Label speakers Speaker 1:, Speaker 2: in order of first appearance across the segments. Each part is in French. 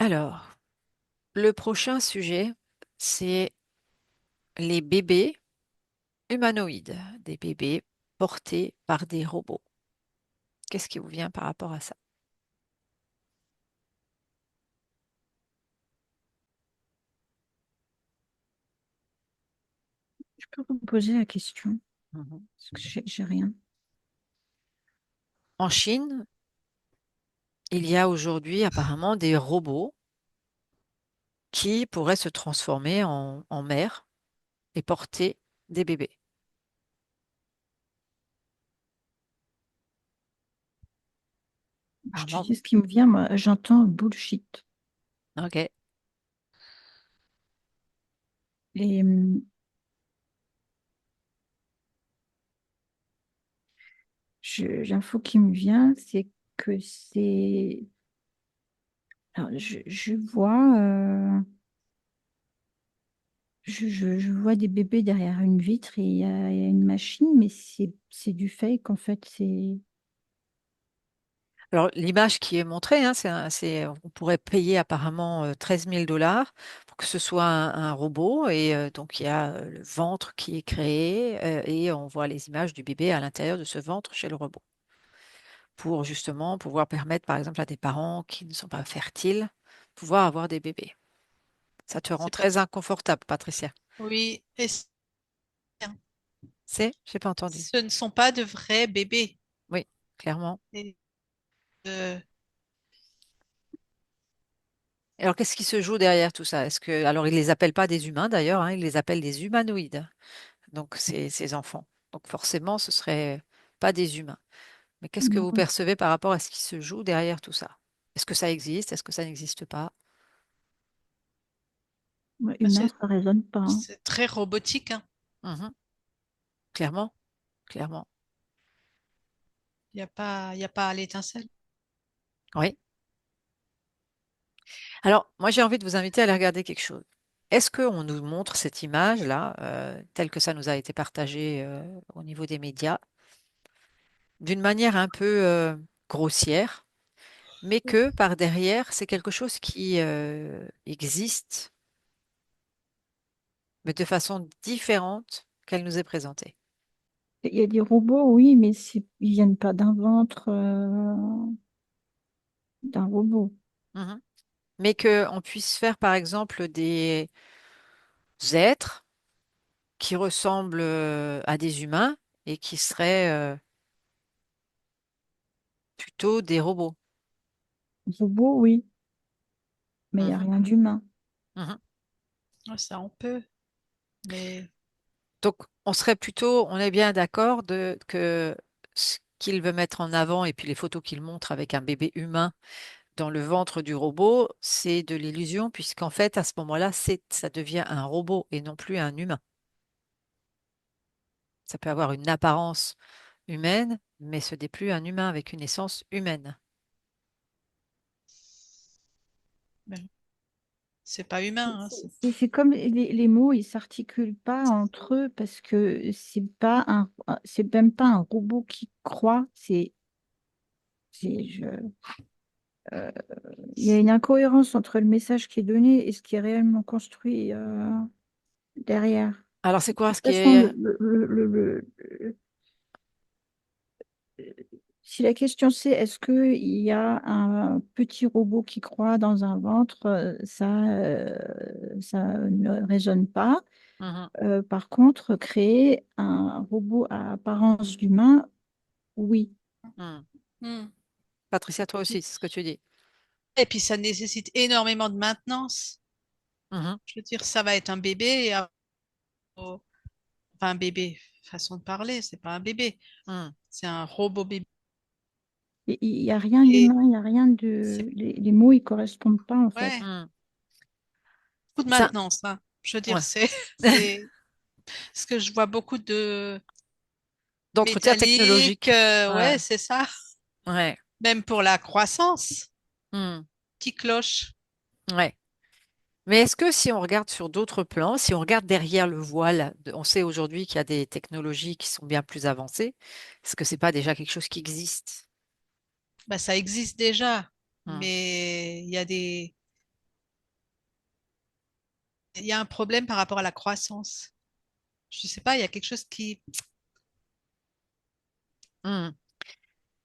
Speaker 1: Alors, le prochain sujet, c'est les bébés humanoïdes, des bébés portés par des robots. Qu'est-ce qui vous vient par rapport à ça?
Speaker 2: Je peux vous poser la question,
Speaker 1: Mhm.
Speaker 2: parce que j'ai rien.
Speaker 1: En Chine, il y a aujourd'hui apparemment des robots qui pourraient se transformer en mère et porter des bébés.
Speaker 2: Je te
Speaker 1: Apparemment,
Speaker 2: dis ce qui me vient, moi, j'entends bullshit.
Speaker 1: ok.
Speaker 2: Et l'info qui me vient, c'est que c'est... Alors, je vois, je vois des bébés derrière une vitre et il y a une machine, mais c'est du fake, en fait.
Speaker 1: Alors, l'image qui est montrée, hein, on pourrait payer apparemment 13 000 dollars pour que ce soit un robot. Et donc, il y a le ventre qui est créé et on voit les images du bébé à l'intérieur de ce ventre chez le robot. Pour justement pouvoir permettre, par exemple, à des parents qui ne sont pas fertiles, pouvoir avoir des bébés. Ça te rend
Speaker 3: C'est pas.
Speaker 1: très inconfortable, Patricia.
Speaker 3: Oui, et
Speaker 1: J'ai pas entendu.
Speaker 3: ce ne sont pas de vrais bébés.
Speaker 1: Oui, clairement.
Speaker 3: Et, euh,
Speaker 1: Alors, qu'est-ce qui se joue derrière tout ça? Alors, ils les appellent pas des humains d'ailleurs, hein, ils les appellent des humanoïdes. Donc, ces enfants. Donc, forcément, ce serait pas des humains. Mais qu'est-ce que vous
Speaker 2: Non,
Speaker 1: percevez par rapport à ce qui se joue derrière tout ça? Est-ce que ça existe? Est-ce que ça n'existe pas?
Speaker 2: ouais,
Speaker 3: bah,
Speaker 2: humain, ça résonne pas, hein.
Speaker 3: c'est très robotique, hein.
Speaker 1: Mhm. Clairement, clairement.
Speaker 3: Il y a pas l'étincelle.
Speaker 1: Oui. Alors, moi, j'ai envie de vous inviter à aller regarder quelque chose. Est-ce qu'on nous montre cette image-là, telle que ça nous a été partagé au niveau des médias, d'une manière un peu grossière, mais que par derrière, c'est quelque chose qui existe, mais de façon différente qu'elle nous est présentée.
Speaker 2: Il y a des robots, oui, mais ils viennent pas d'un ventre d'un robot.
Speaker 1: Mhm. Mais qu'on puisse faire, par exemple, des êtres qui ressemblent à des humains et qui seraient plutôt des robots.
Speaker 2: Robot, oui, mais il n'y a
Speaker 1: Mhm.
Speaker 2: rien d'humain.
Speaker 1: Mhm.
Speaker 3: Ouais, ça, on peut. Mais
Speaker 1: Donc, on est bien d'accord que ce qu'il veut mettre en avant et puis les photos qu'il montre avec un bébé humain dans le ventre du robot, c'est de l'illusion, puisqu'en fait, à ce moment-là, ça devient un robot et non plus un humain. Ça peut avoir une apparence humaine, mais ce n'est plus un humain avec une essence humaine.
Speaker 3: ben, c'est pas humain, hein.
Speaker 2: C'est comme les mots, ils s'articulent pas entre eux parce que c'est même pas un robot qui croit. Euh, il y a une incohérence entre le message qui est donné et ce qui est réellement construit derrière.
Speaker 1: Alors, c'est
Speaker 2: De
Speaker 1: quoi
Speaker 2: toute
Speaker 1: ce qui
Speaker 2: façon,
Speaker 1: est...
Speaker 2: si la question c'est est-ce qu'il y a un petit robot qui croit dans un ventre, ça ne résonne pas.
Speaker 1: Mhm,
Speaker 2: Par contre, créer un robot à apparence d'humain, oui.
Speaker 1: mhm.
Speaker 3: Hmm.
Speaker 1: Patricia, toi aussi, c'est ce que tu dis.
Speaker 3: Et puis ça nécessite énormément de maintenance.
Speaker 1: Mhm,
Speaker 3: Je veux dire, ça va être un bébé, enfin un bébé, façon de parler, c'est pas un bébé,
Speaker 1: mhm.
Speaker 3: c'est un robot bébé.
Speaker 2: Il n'y a rien
Speaker 3: Et
Speaker 2: d'humain, il n'y a rien
Speaker 3: c'est
Speaker 2: de... Les mots, ils correspondent pas, en fait.
Speaker 3: ouais,
Speaker 1: Mhm.
Speaker 3: beaucoup de
Speaker 1: Ça,
Speaker 3: maintenance, hein. Je veux dire,
Speaker 1: ouais.
Speaker 3: c'est ce que je vois beaucoup de
Speaker 1: D'entretien
Speaker 3: métallique,
Speaker 1: technologique. Ouais,
Speaker 3: ouais, c'est ça.
Speaker 1: ouais.
Speaker 3: Même pour la croissance,
Speaker 1: Mhm,
Speaker 3: qui cloche.
Speaker 1: ouais. Mais est-ce que si on regarde sur d'autres plans, si on regarde derrière le voile, on sait aujourd'hui qu'il y a des technologies qui sont bien plus avancées, est-ce que c'est pas déjà quelque chose qui existe?
Speaker 3: Bah, ça existe déjà,
Speaker 1: Hmm.
Speaker 3: mais il y a des il y a un problème par rapport à la croissance. Je sais pas, il y a quelque chose qui.
Speaker 1: Hmm.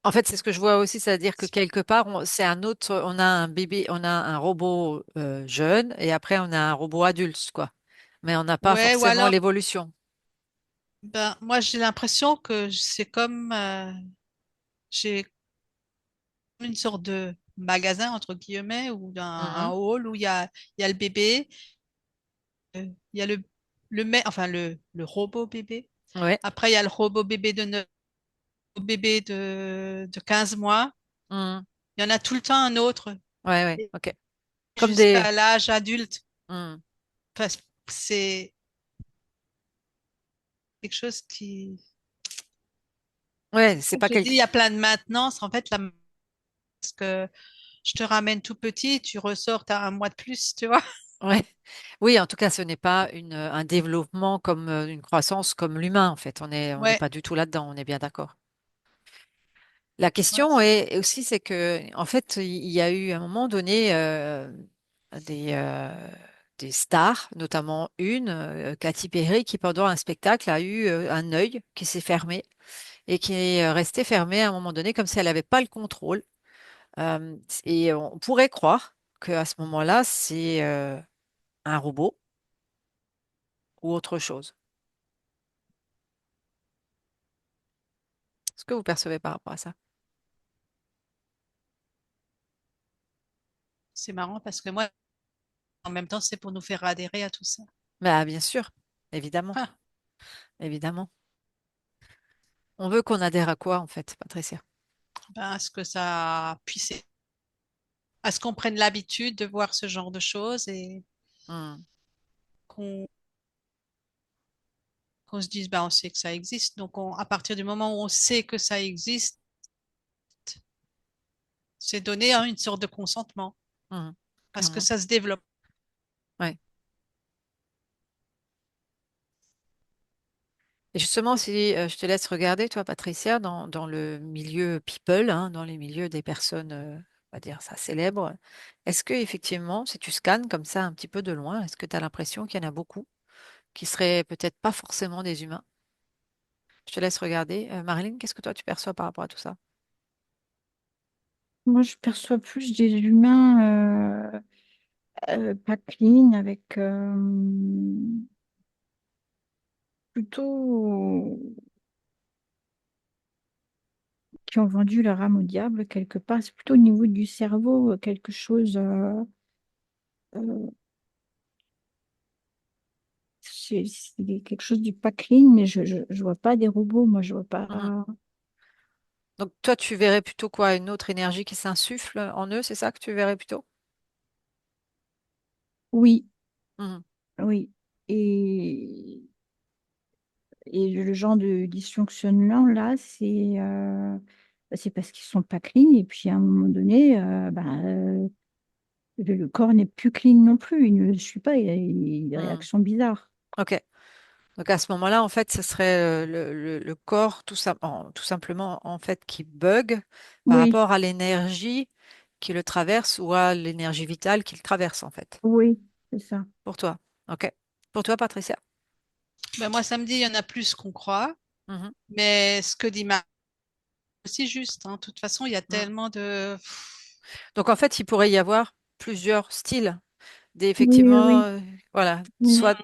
Speaker 1: En fait, c'est ce que je vois aussi, c'est-à-dire que quelque part, c'est un autre, on a un bébé, on a un robot jeune et après on a un robot adulte, quoi. Mais on n'a pas
Speaker 3: Ouais, ou
Speaker 1: forcément
Speaker 3: alors,
Speaker 1: l'évolution.
Speaker 3: ben, moi j'ai l'impression que c'est comme j'ai une sorte de magasin entre guillemets ou un
Speaker 1: Mhm.
Speaker 3: hall où il y a le bébé, il y a enfin le robot bébé.
Speaker 1: Ouais.
Speaker 3: Après il y a le robot bébé bébé de 15 mois.
Speaker 1: Mhm.
Speaker 3: Il y en a tout le temps un autre
Speaker 1: Ouais, ouais, ok. Comme des.
Speaker 3: jusqu'à l'âge adulte.
Speaker 1: Mhm.
Speaker 3: Enfin, c'est quelque chose qui.
Speaker 1: Ouais, c'est
Speaker 3: Comme
Speaker 1: pas
Speaker 3: j'ai dit,
Speaker 1: quelque.
Speaker 3: il y a plein de maintenance. En fait, parce que je te ramène tout petit, tu ressors, tu as un mois de plus, tu vois.
Speaker 1: Ouais. Oui, en tout cas, ce n'est pas un développement comme une croissance comme l'humain, en fait. On n'est
Speaker 3: Ouais,
Speaker 1: pas du tout là-dedans, on est bien d'accord. La
Speaker 3: ouais,
Speaker 1: question est aussi, c'est que, en fait, il y a eu à un moment donné des, euh, des stars, notamment une, Katy Perry, qui pendant un spectacle a eu un œil qui s'est fermé et qui est resté fermé à un moment donné, comme si elle n'avait pas le contrôle. Euh, et on pourrait croire qu'à ce moment-là, c'est un robot ou autre chose. Ce que vous percevez par rapport à ça?
Speaker 3: c'est marrant parce que moi, en même temps, c'est pour nous faire adhérer à tout ça.
Speaker 1: Bah, bien sûr, évidemment,
Speaker 3: Ah,
Speaker 1: évidemment. On veut qu'on adhère à quoi, en fait, Patricia?
Speaker 3: ben, à ce que ça puisse, à ce qu'on prenne l'habitude de voir ce genre de choses et
Speaker 1: Hmm,
Speaker 3: qu'on qu'on se dise, ben, on sait que ça existe. Donc, à partir du moment où on sait que ça existe, c'est donner hein, une sorte de consentement
Speaker 1: hmm,
Speaker 3: à ce que
Speaker 1: clairement.
Speaker 3: ça se développe.
Speaker 1: Ouais. Et justement, si je te laisse regarder, toi, Patricia, dans le milieu people, hein, dans les milieux des personnes, on va dire ça, célèbres, est-ce que effectivement, si tu scannes comme ça un petit peu de loin, est-ce que tu as l'impression qu'il y en a beaucoup qui seraient peut-être pas forcément des humains? Je te laisse regarder. Marilyn, qu'est-ce que toi tu perçois par rapport à tout ça?
Speaker 2: Moi, je perçois plus des humains pas clean, avec plutôt qui ont vendu leur âme au diable quelque part. C'est plutôt au niveau du cerveau, quelque chose. Euh, c'est quelque chose du pas clean, mais je vois pas des robots. Moi, je vois pas.
Speaker 1: Mhm. Donc toi, tu verrais plutôt quoi? Une autre énergie qui s'insuffle en eux, c'est ça que tu verrais plutôt?
Speaker 2: Oui,
Speaker 1: Mhm.
Speaker 2: oui. Et, et le genre de dysfonctionnement là, c'est parce qu'ils sont pas clean. Et puis à un moment donné, le corps n'est plus clean non plus. Il ne le suit pas. Il a des
Speaker 1: Mhm.
Speaker 2: réactions bizarres.
Speaker 1: Ok. Donc à ce moment-là, en fait, ce serait le corps tout simplement en fait qui bug par
Speaker 2: Oui,
Speaker 1: rapport à l'énergie qui le traverse ou à l'énergie vitale qui le traverse en fait.
Speaker 2: oui, c'est ça.
Speaker 1: Pour toi. Ok. Pour toi, Patricia.
Speaker 3: Ben, moi, ça me dit, il y en a plus qu'on croit,
Speaker 1: Mhm.
Speaker 3: mais ce que dit Marc, c'est aussi juste. Hein. De toute façon, il y a
Speaker 1: Mhm.
Speaker 3: tellement de.
Speaker 1: Donc en fait, il pourrait y avoir plusieurs styles.
Speaker 2: Oui,
Speaker 1: Effectivement,
Speaker 2: oui,
Speaker 1: voilà,
Speaker 2: oui.
Speaker 1: soit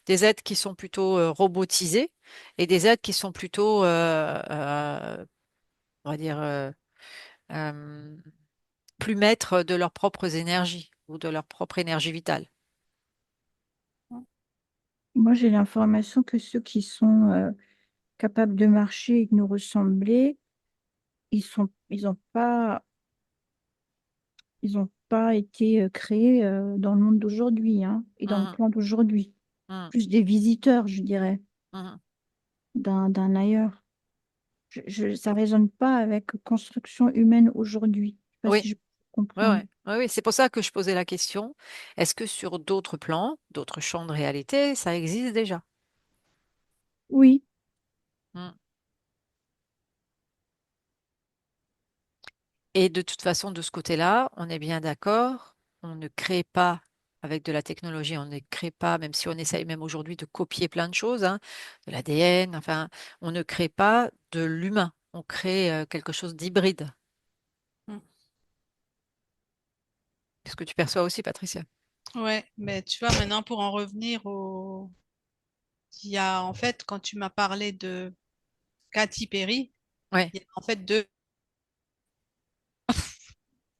Speaker 1: des êtres qui sont plutôt robotisés et des êtres qui sont plutôt, on va dire, euh, plus maîtres de leurs propres énergies ou de leur propre énergie vitale.
Speaker 2: Moi, j'ai l'information que ceux qui sont capables de marcher et de nous ressembler, ils ont pas été créés dans le monde d'aujourd'hui, hein, et dans le
Speaker 1: Mhm,
Speaker 2: plan d'aujourd'hui.
Speaker 1: mhm,
Speaker 2: Plus des visiteurs, je dirais,
Speaker 1: mhm.
Speaker 2: d'un ailleurs. Ça résonne pas avec construction humaine aujourd'hui. Je sais pas
Speaker 1: Oui,
Speaker 2: si je
Speaker 1: ouais,
Speaker 2: comprends.
Speaker 1: ouais, ouais, oui. C'est pour ça que je posais la question. Est-ce que sur d'autres plans, d'autres champs de réalité, ça existe déjà?
Speaker 2: Oui,
Speaker 1: Mhm. Et de toute façon, de ce côté-là, on est bien d'accord, on ne crée pas avec de la technologie. On ne crée pas, même si on essaye même aujourd'hui de copier plein de choses, hein, de l'ADN, enfin, on ne crée pas de l'humain. On crée quelque chose d'hybride.
Speaker 3: Mm.
Speaker 1: Est-ce que tu perçois aussi, Patricia?
Speaker 3: Ouais, mais tu vois, maintenant pour en revenir au... Il y a en fait, quand tu m'as parlé de Katy Perry,
Speaker 1: Oui.
Speaker 3: il y a en fait deux,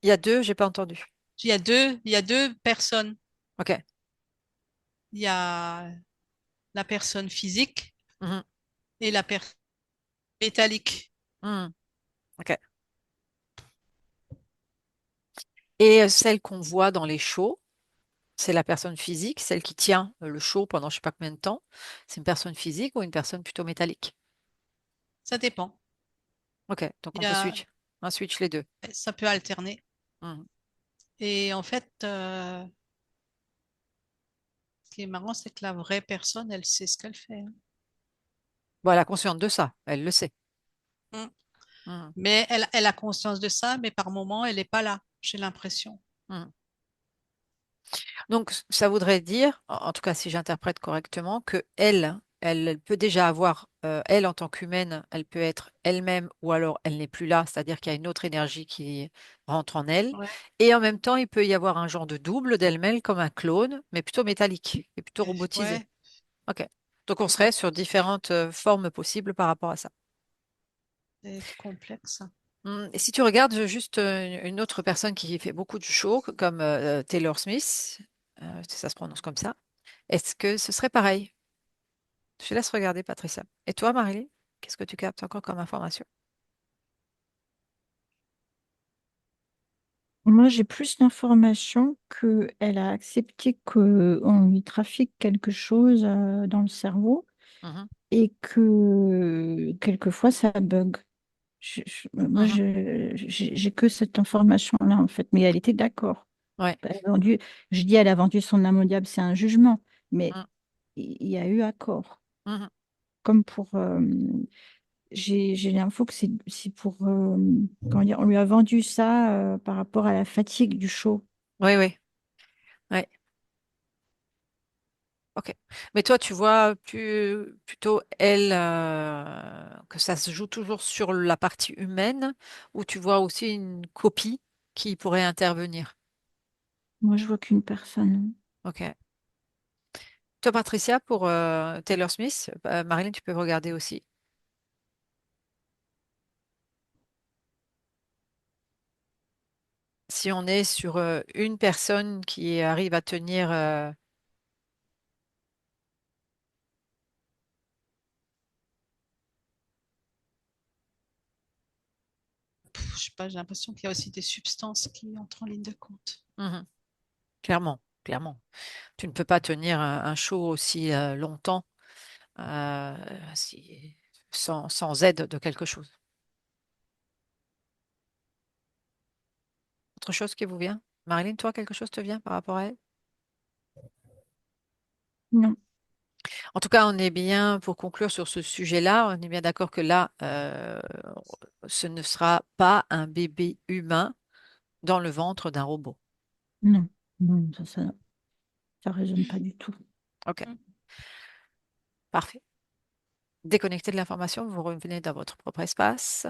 Speaker 1: Il y a deux, j'ai pas entendu.
Speaker 3: il y a deux personnes.
Speaker 1: OK.
Speaker 3: Il y a la personne physique
Speaker 1: Mhm.
Speaker 3: et la personne métallique.
Speaker 1: Mhm. OK. Et celle qu'on voit dans les shows, c'est la personne physique, celle qui tient le show pendant je sais pas combien de temps. C'est une personne physique ou une personne plutôt métallique?
Speaker 3: Ça dépend.
Speaker 1: OK. Donc
Speaker 3: Il
Speaker 1: on
Speaker 3: y
Speaker 1: peut
Speaker 3: a,
Speaker 1: switch les deux.
Speaker 3: ça peut alterner.
Speaker 1: Mhm.
Speaker 3: Et en fait, ce qui est marrant, c'est que la vraie personne, elle sait ce qu'elle fait, hein.
Speaker 1: Bon, elle a conscience de ça, elle le sait.
Speaker 3: Mm.
Speaker 1: Mhm.
Speaker 3: Mais elle a conscience de ça, mais par moment, elle n'est pas là, j'ai l'impression.
Speaker 1: Mhm. Donc, ça voudrait dire, en tout cas si j'interprète correctement, que elle peut déjà avoir, elle en tant qu'humaine, elle peut être elle-même ou alors elle n'est plus là, c'est-à-dire qu'il y a une autre énergie qui rentre en elle.
Speaker 3: Ouais,
Speaker 1: Et en même temps, il peut y avoir un genre de double d'elle-même comme un clone, mais plutôt métallique et plutôt robotisé.
Speaker 3: ouais,
Speaker 1: OK. Donc, on
Speaker 3: ouais,
Speaker 1: serait sur différentes formes possibles par rapport à ça.
Speaker 3: c'est complexe.
Speaker 1: Et si tu regardes juste une autre personne qui fait beaucoup de shows, comme Taylor Smith, ça se prononce comme ça, est-ce que ce serait pareil? Je te laisse regarder, Patricia. Et toi, Marilyn, qu'est-ce que tu captes encore comme information?
Speaker 2: Moi, j'ai plus d'informations qu'elle a accepté qu'on lui trafique quelque chose dans le cerveau
Speaker 1: Mhm,
Speaker 2: et que quelquefois ça bug. Moi,
Speaker 1: mhm.
Speaker 2: j'ai que cette information-là, en fait. Mais elle était d'accord.
Speaker 1: Ouais.
Speaker 2: Elle a vendu, je dis, elle a vendu son âme au diable, c'est un jugement. Mais
Speaker 1: Mhm,
Speaker 2: il y a eu accord.
Speaker 1: mhm.
Speaker 2: Comme pour. J'ai l'info que c'est pour. Comment dire, on lui a vendu ça par rapport à la fatigue du show.
Speaker 1: Oui, oui. Ouais. OK. Mais toi, tu vois plutôt elle que ça se joue toujours sur la partie humaine ou tu vois aussi une copie qui pourrait intervenir?
Speaker 2: Moi, je vois qu'une personne.
Speaker 1: OK. Toi, Patricia, pour Taylor Smith, Marilyn, tu peux regarder aussi. Si on est sur une personne qui arrive à tenir,
Speaker 3: Je sais pas, j'ai l'impression qu'il y a aussi des substances qui entrent en ligne de compte.
Speaker 1: mhm, clairement, clairement. Tu ne peux pas tenir un show aussi longtemps euh, sans aide de quelque chose. Autre chose qui vous vient? Marilyn, toi, quelque chose te vient par rapport à elle?
Speaker 2: Non,
Speaker 1: En tout cas, on est bien, pour conclure sur ce sujet-là, on est bien d'accord que là, ce ne sera pas un bébé humain dans le ventre d'un robot.
Speaker 2: non, non, ça résonne pas du tout.
Speaker 1: OK,
Speaker 3: Mm.
Speaker 1: parfait. Déconnecté de l'information, vous revenez dans votre propre espace.